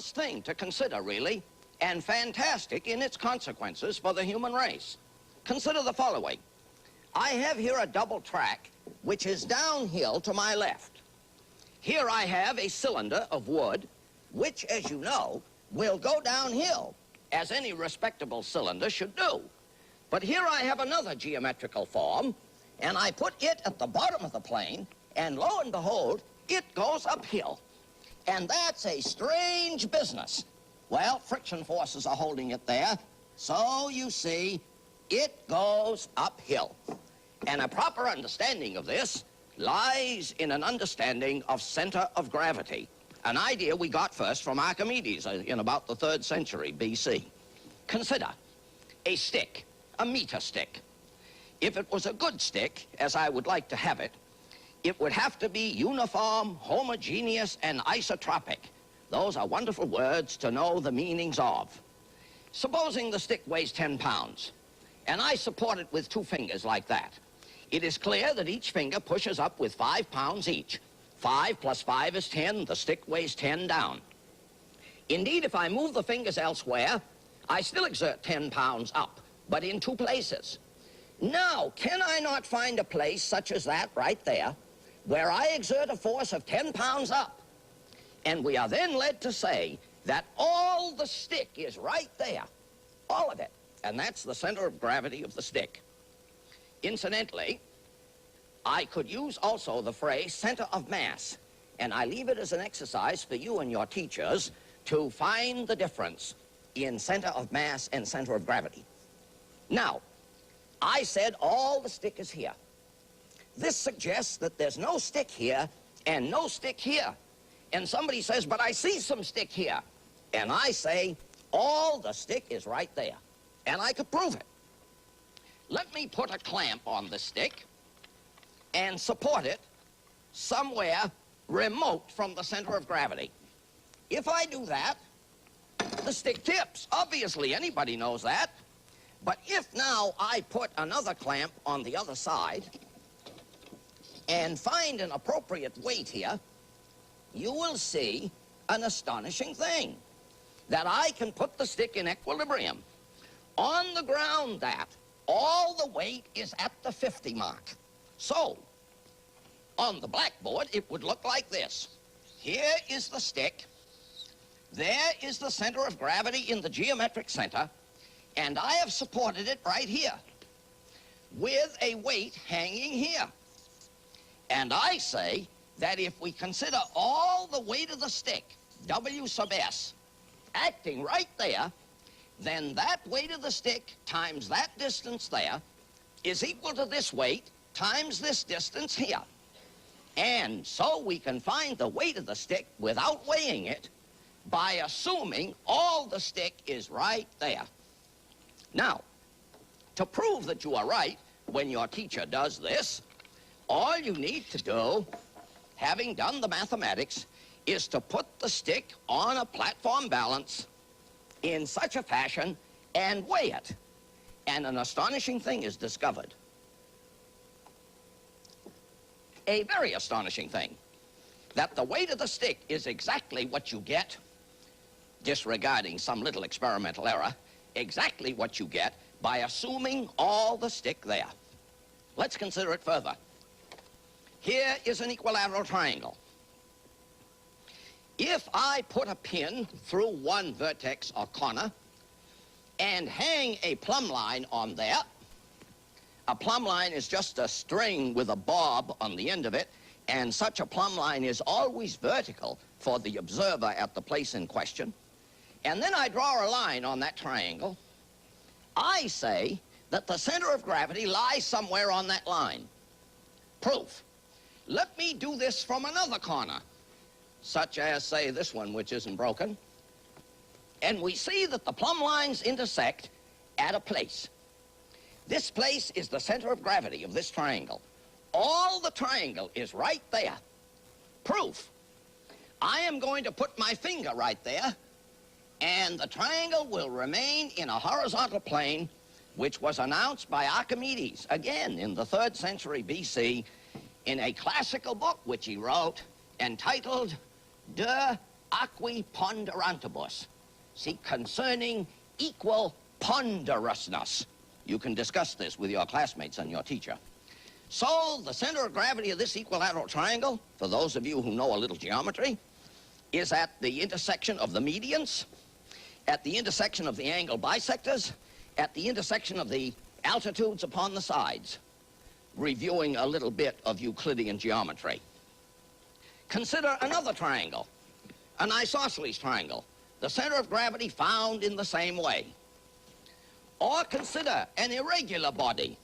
marvelous thing to consider, really, and fantastic in its consequences for the human race. Consider the following. I have here a double track, which is downhill to my left. Here I have a cylinder of wood, which, as you know, will go downhill, as any respectable cylinder should do. But here I have another geometrical form, and I put it at the bottom of the plane, and lo and behold, it goes uphill. And that's a strange business. Well, friction forces are holding it there, so you see, it goes uphill. And a proper understanding of this lies in an understanding of center of gravity, an idea we got first from Archimedes in about the 3rd century BC. Consider a stick, a meter stick. If it was a good stick, as I would like to have it, it would have to be uniform, homogeneous, and isotropic. Those are wonderful words to know the meanings of. Supposing the stick weighs 10 pounds, and I support it with 2 fingers like that. It is clear that each finger pushes up with 5 pounds each. 5 plus 5 is 10. The stick weighs 10 down. Indeed, if I move the fingers elsewhere, I still exert 10 pounds up, but in 2 places. Now, can I not find a place such as that right there, where I exert a force of 10 pounds up? And we are then led to say that all the stick is right there, all of it. And that's the center of gravity of the stick. Incidentally, I could use also the phrase center of mass, and I leave it as an exercise for you and your teachers to find the difference in center of mass and center of gravity. Now, I said all the stick is here. This suggests that there's no stick here and no stick here. And somebody says, but I see some stick here. And I say, all the stick is right there. And I could prove it. Let me put a clamp on the stick and support it somewhere remote from the center of gravity. If I do that, the stick tips. Obviously, anybody knows that. But if now I put another clamp on the other side and find an appropriate weight here, you will see an astonishing thing, that I can put the stick in equilibrium. On the ground that all the weight is at the 50 mark. So, on the blackboard, it would look like this. Here is the stick. There is the center of gravity in the geometric center, and I have supported it right here with a weight hanging here. And I say that if we consider all the weight of the stick, W sub S, acting right there, then that weight of the stick times that distance there is equal to this weight times this distance here. And so we can find the weight of the stick without weighing it by assuming all the stick is right there. Now, to prove that you are right when your teacher does this, all you need to do, having done the mathematics, is to put the stick on a platform balance in such a fashion and weigh it. And an astonishing thing is discovered. A very astonishing thing. That the weight of the stick is exactly what you get, disregarding some little experimental error, exactly what you get by assuming all the stick there. Let's consider it further. Here is an equilateral triangle. If I put a pin through one vertex or corner and hang a plumb line on there, a plumb line is just a string with a bob on the end of it, and such a plumb line is always vertical for the observer at the place in question, and then I draw a line on that triangle, I say that the center of gravity lies somewhere on that line. Proof. Let me do this from another corner, such as, say, this one, which isn't broken. And we see that the plumb lines intersect at a place. This place is the center of gravity of this triangle. All the triangle is right there. Proof. I am going to put my finger right there, and the triangle will remain in a horizontal plane, which was announced by Archimedes, again, in the 3rd century BC, in a classical book which he wrote entitled De aqui ponderantibus. See, concerning equal ponderousness. You can discuss this with your classmates and your teacher. So the center of gravity of this equilateral triangle, for those of you who know a little geometry, is at the intersection of the medians, at the intersection of the angle bisectors, at the intersection of the altitudes upon the sides, reviewing a little bit of Euclidean geometry. Consider another triangle, an isosceles triangle, the center of gravity found in the same way. Or consider an irregular body,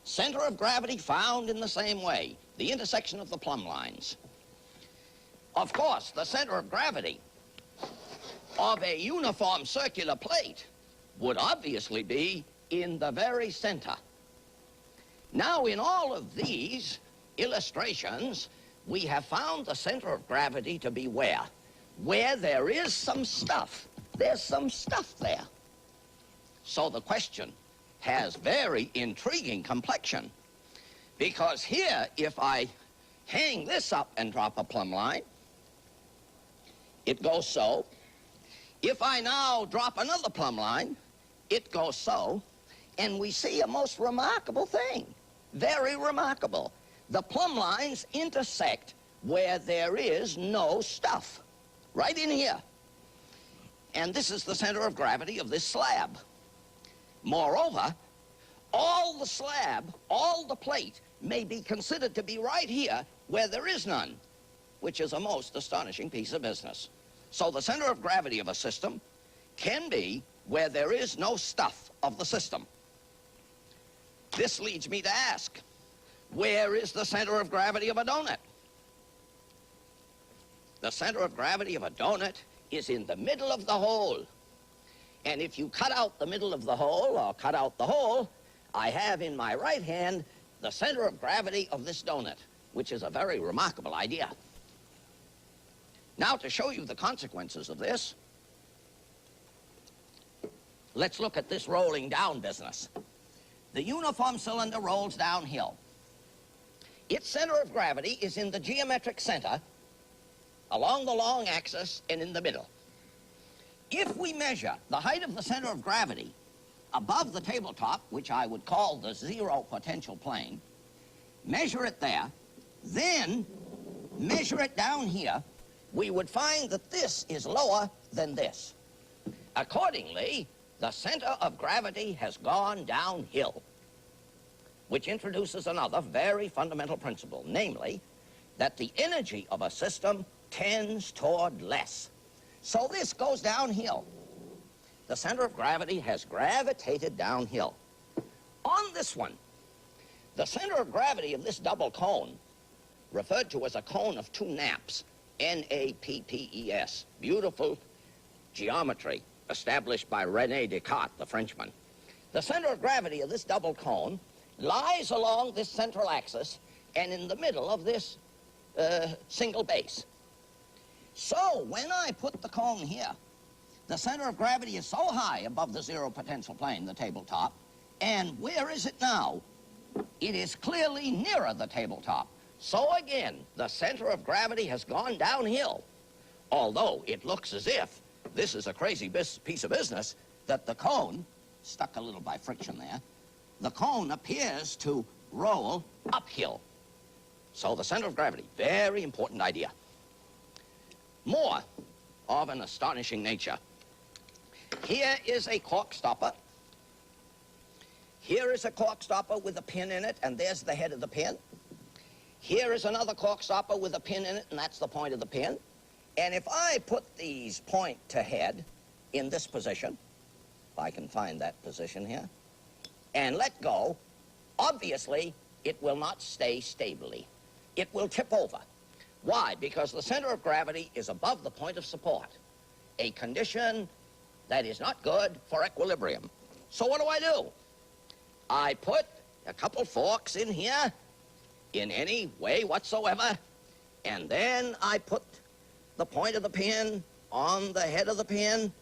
center of gravity found in the same way, the intersection of the plumb lines. Of course, the center of gravity of a uniform circular plate would obviously be in the very center. Now, in all of these illustrations, we have found the center of gravity to be where? Where there is some stuff. There's some stuff there. So the question has very intriguing complexion, because here, if I hang this up and drop a plumb line, it goes so. If I now drop another plumb line, it goes so, and we see a most remarkable thing, very remarkable. The plumb lines intersect where there is no stuff, right in here. And this is the center of gravity of this slab. Moreover, all the slab, all the plate, may be considered to be right here where there is none, which is a most astonishing piece of business. So the center of gravity of a system can be where there is no stuff of the system. This leads me to ask, where is the center of gravity of a donut? The center of gravity of a donut is in the middle of the hole. And if you cut out the middle of the hole, or cut out the hole, I have in my right hand the center of gravity of this donut, which is a very remarkable idea. Now, to show you the consequences of this, let's look at this rolling down business. The uniform cylinder rolls downhill. Its center of gravity is in the geometric center, along the long axis and in the middle. If we measure the height of the center of gravity above the tabletop, which I would call the zero potential plane, measure it there, then measure it down here, we would find that this is lower than this. Accordingly, the center of gravity has gone downhill, which introduces another very fundamental principle, namely, that the energy of a system tends toward less. So this goes downhill. The center of gravity has gravitated downhill. On this one, the center of gravity of this double cone, referred to as a cone of two nappes, N-A-P-P-E-S, beautiful geometry established by René Descartes, the Frenchman. The center of gravity of this double cone lies along this central axis and in the middle of this single base. So when I put the cone here, the center of gravity is so high above the zero potential plane, the tabletop, and where is it now? It is clearly nearer the tabletop. So again, the center of gravity has gone downhill, although it looks as if this is a crazy piece of business, that the cone, stuck a little by friction there, the cone appears to roll uphill. So the center of gravity, very important idea. More of an astonishing nature. Here is a cork stopper. Here is a cork stopper with a pin in it, and there's the head of the pin. Here is another cork stopper with a pin in it, and that's the point of the pin. And if I put these point to head in this position, if I can find that position here, and let go, obviously it will not stay stably. It will tip over. Why? Because the center of gravity is above the point of support, a condition that is not good for equilibrium. So what do? I put a couple forks in here, in any way whatsoever, and then I put the point of the pin on the head of the pin,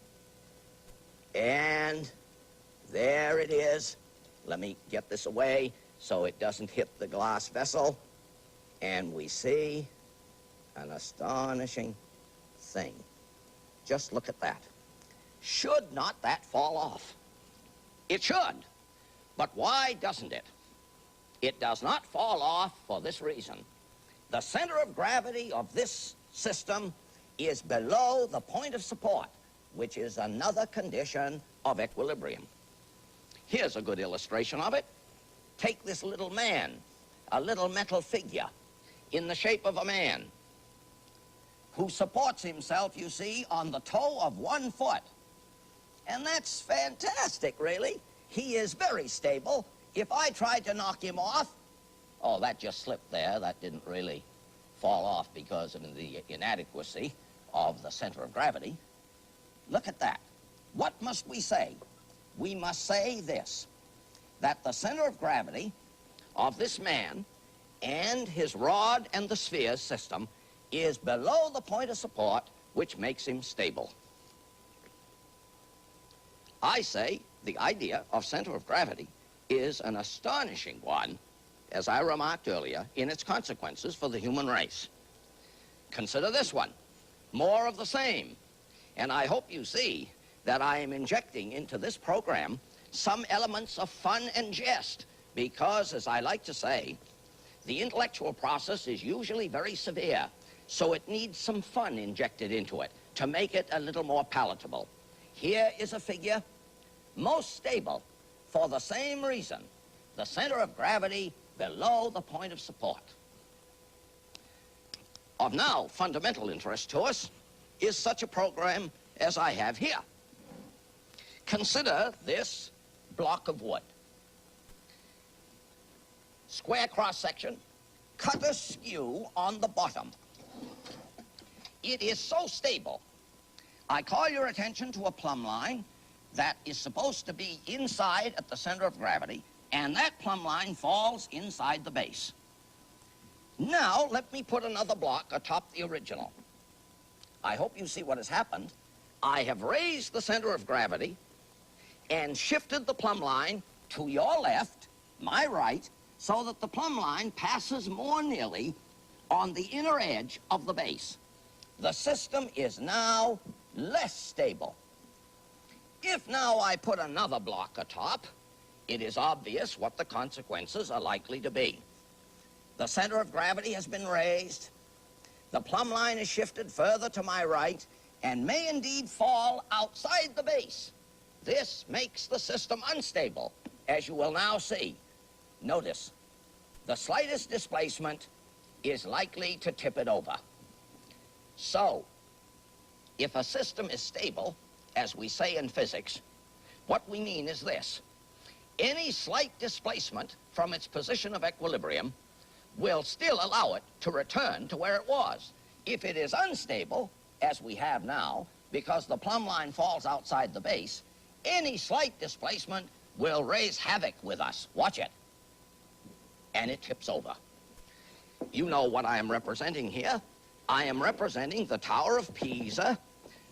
and there it is. Let me get this away so it doesn't hit the glass vessel, and we see an astonishing thing. Just look at that. Should not that fall off? It should. But why doesn't it? It does not fall off for this reason. The center of gravity of this system is below the point of support, which is another condition of equilibrium. Here's a good illustration of it. Take this little man, a little metal figure in the shape of a man who supports himself, you see, on the toe of one foot. And that's fantastic, really. He is very stable. If I tried to knock him off, oh, that just slipped there. That didn't really fall off because of the inadequacy of the center of gravity. Look at that. What must we say? We must say this, that the center of gravity of this man and his rod and the sphere system is below the point of support, which makes him stable. I say the idea of center of gravity is an astonishing one, as I remarked earlier, in its consequences for the human race. Consider this one, more of the same. And I hope you see that I am injecting into this program some elements of fun and jest, because, as I like to say, the intellectual process is usually very severe, so it needs some fun injected into it to make it a little more palatable. Here is a figure most stable for the same reason, the center of gravity below the point of support. Of now fundamental interest to us is such a program as I have here. Consider this block of wood. Square cross-section, cut askew on the bottom. It is so stable. I call your attention to a plumb line that is supposed to be inside at the center of gravity, and that plumb line falls inside the base. Now, let me put another block atop the original. I hope you see what has happened. I have raised the center of gravity and shifted the plumb line to your left, my right, so that the plumb line passes more nearly on the inner edge of the base. The system is now less stable. If now I put another block atop, it is obvious what the consequences are likely to be. The center of gravity has been raised, the plumb line is shifted further to my right, and may indeed fall outside the base. This makes the system unstable, as you will now see. Notice, the slightest displacement is likely to tip it over. So, if a system is stable, as we say in physics, what we mean is this. Any slight displacement from its position of equilibrium will still allow it to return to where it was. If it is unstable, as we have now, because the plumb line falls outside the base, any slight displacement will raise havoc with us. Watch it. And it tips over. You know what I am representing here. I am representing the Tower of Pisa,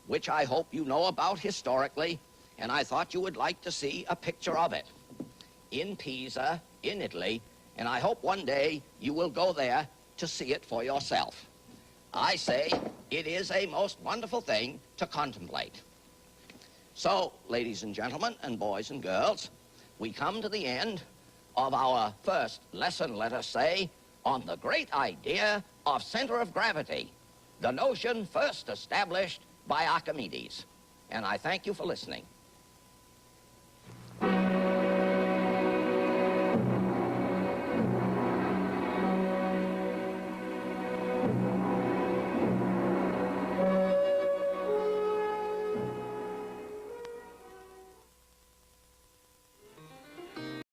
which I hope you know about historically, and I thought you would like to see a picture of it. In Pisa, in Italy, and I hope one day you will go there to see it for yourself. I say it is a most wonderful thing to contemplate. So, ladies and gentlemen, and boys and girls, we come to the end of our first lesson, let us say, on the great idea of center of gravity, the notion first established by Archimedes. And I thank you for listening.